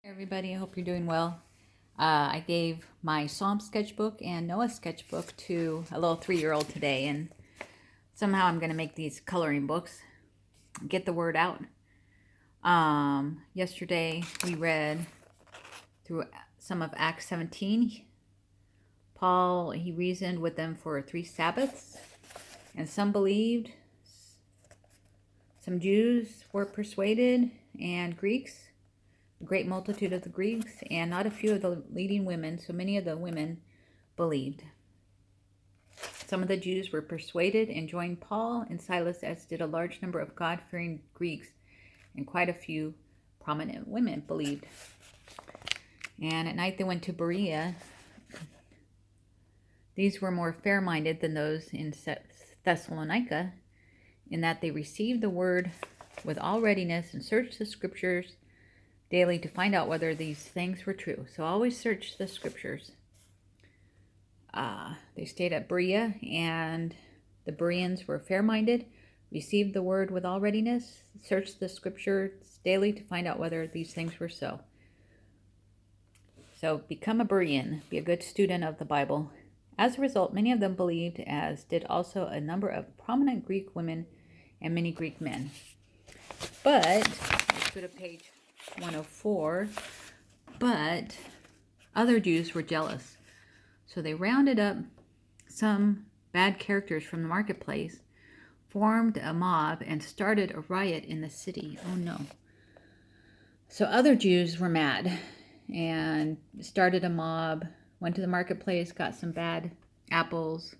Everybody, I hope you're doing well. I gave my Psalm sketchbook and Noah sketchbook to a little 3-year-old today, and somehow I'm going to make these coloring books, get the word out. Yesterday we read through some of Acts 17. Paul, he reasoned with them for 3 Sabbaths, and some believed, some Jews were persuaded, and Greeks. A great multitude of the Greeks, and not a few of the leading women, so many of the women believed. Some of the Jews were persuaded and joined Paul and Silas, as did a large number of God-fearing Greeks, and quite a few prominent women believed. And at night they went to Berea. These were more fair-minded than those in Thessalonica, in that they received the word with all readiness and searched the scriptures daily to find out whether these things were true. So always search the scriptures. They stayed at Berea, and the Bereans were fair-minded, received the word with all readiness, searched the scriptures daily to find out whether these things were so. So become a Berean, be a good student of the Bible. As a result, many of them believed, as did also a number of prominent Greek women and many Greek men. But, let's go to page 104, but other Jews were jealous. So they rounded up some bad characters from the marketplace, formed a mob, and started a riot in the city. Oh no. So other Jews were mad and started a mob, went to the marketplace, got some bad apples,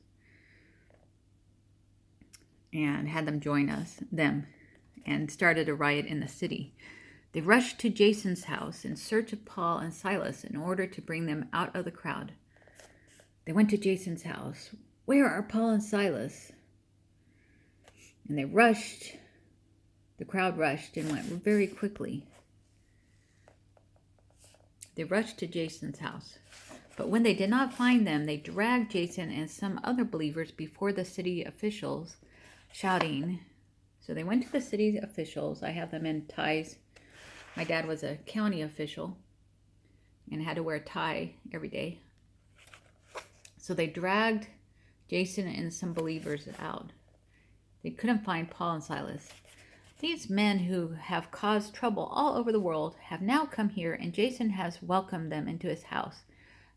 and had them join them, and started a riot in the city. They rushed to Jason's house in search of Paul and Silas in order to bring them out of the crowd. They went to Jason's house. "Where are Paul and Silas?" And the crowd rushed and went very quickly. They rushed to Jason's house. But when they did not find them, they dragged Jason and some other believers before the city officials, shouting. So they went to the city officials. I have them in ties. My dad was a county official and had to wear a tie every day. So they dragged Jason and some believers out. They couldn't find Paul and Silas. "These men who have caused trouble all over the world have now come here, and Jason has welcomed them into his house.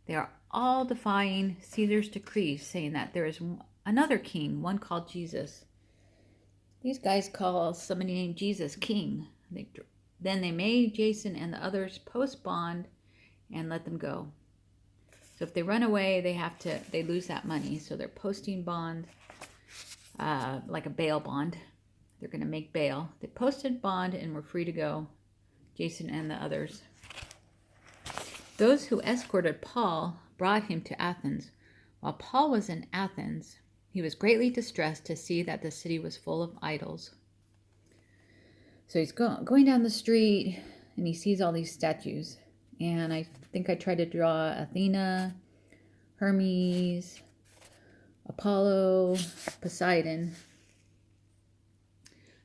They are all defying Caesar's decrees, saying that there is another king, one called Jesus." These guys call somebody named Jesus king. Then they made Jason and the others post bond and let them go. So if they run away, they lose that money. So they're posting bond, like a bail bond. They're going to make bail. They posted bond and were free to go, Jason and the others. Those who escorted Paul brought him to Athens. While Paul was in Athens, he was greatly distressed to see that the city was full of idols. So he's going down the street, and he sees all these statues. And I think I tried to draw Athena, Hermes, Apollo, Poseidon.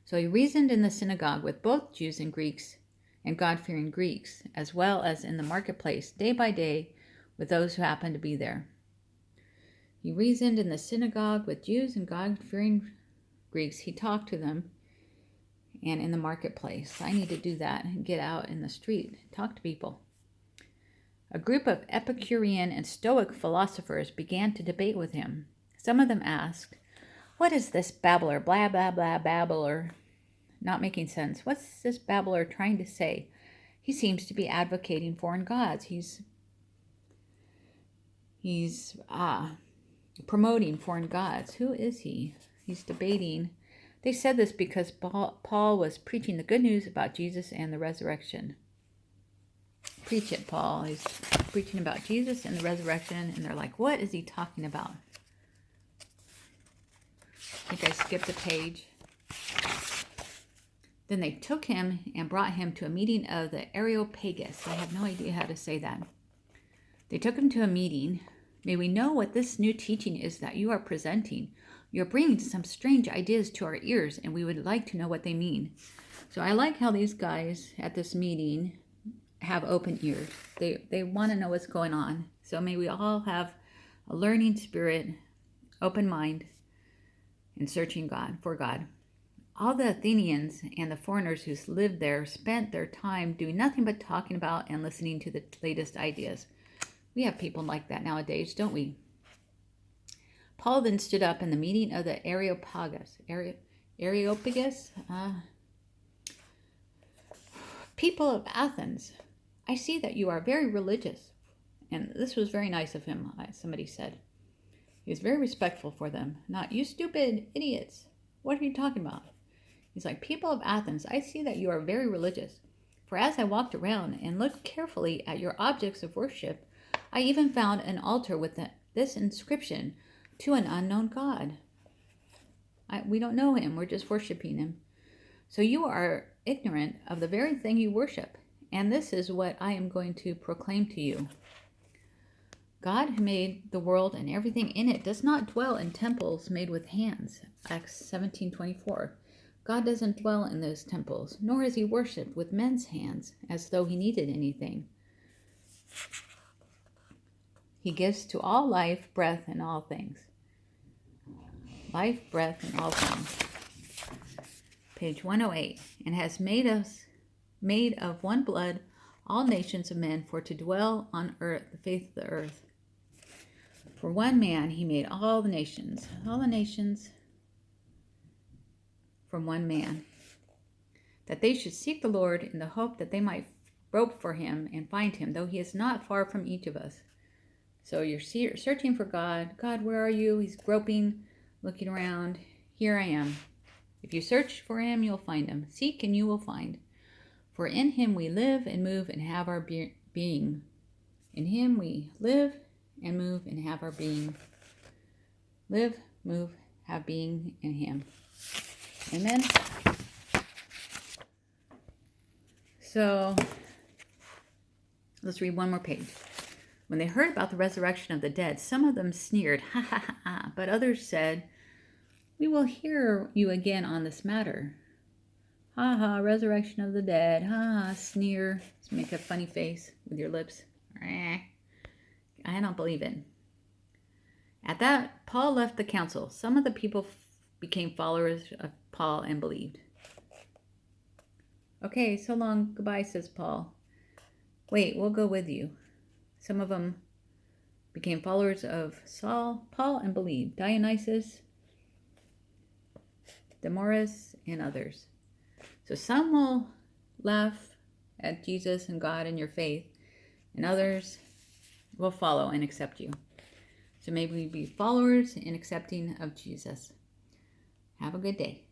So he reasoned in the synagogue with both Jews and Greeks, and God-fearing Greeks, as well as in the marketplace, day by day, with those who happened to be there. He reasoned in the synagogue with Jews and God-fearing Greeks. He talked to them, and in the marketplace. I need to do that and get out in the street, talk to people. A group of Epicurean and Stoic philosophers began to debate with him. Some of them asked, "What is this babbler, blah, blah, blah, babbler?" Not making sense. What's this babbler trying to say? He seems to be advocating foreign gods. He's promoting foreign gods. Who is he? He's debating. They said this because Paul was preaching the good news about Jesus and the resurrection. Preach it, Paul. He's preaching about Jesus and the resurrection, and they're like, what is he talking about? I think I skipped a page. Then they took him and brought him to a meeting of the Areopagus. I have no idea how to say that. They took him to a meeting. "May we know what this new teaching is that you are presenting? You're bringing some strange ideas to our ears, and we would like to know what they mean." So I like how these guys at this meeting have open ears. They want to know what's going on. So may we all have a learning spirit, open mind, and searching God for God. All the Athenians and the foreigners who lived there spent their time doing nothing but talking about and listening to the latest ideas. We have people like that nowadays, don't we? Paul then stood up in the meeting of the Areopagus. People of Athens, I see that you are very religious. And this was very nice of him, somebody said. He was very respectful for them. Not, you stupid idiots. What are you talking about? He's like, people of Athens, I see that you are very religious. For as I walked around and looked carefully at your objects of worship, I even found an altar with this inscription, to an unknown God. We don't know him, we're just worshiping him. So you are ignorant of the very thing you worship, and this is what I am going to proclaim to you. God who made the world and everything in it does not dwell in temples made with hands. Acts 17:24. God doesn't dwell in those temples, nor is he worshipped with men's hands, as though he needed anything. He gives to all life, breath, and all things. Life, breath, and all things. Page 108. And has made of one blood all nations of men for to dwell on earth, the face of the earth. For one man he made all the nations from one man, that they should seek the Lord in the hope that they might grope for him and find him, though he is not far from each of us. So you're searching for God. God, where are you? He's groping, looking around. Here I am. If you search for him, you'll find him. Seek and you will find. For in him we live and move and have our being. In him we live and move and have our being. Live, move, have being in him. Amen. So let's read one more page. When they heard about the resurrection of the dead, some of them sneered, ha ha ha, ha, but others said, we will hear you again on this matter. Ha ha, resurrection of the dead, ha ha, sneer. Just make a funny face with your lips. I don't believe it. At that, Paul left the council. Some of the people became followers of Paul and believed. Okay, so long, goodbye, says Paul. Wait, we'll go with you. Some of them became followers of Paul and believed. Dionysius, Damaris, and others. So some will laugh at Jesus and God and your faith, and others will follow and accept you. So may we be followers and accepting of Jesus. Have a good day.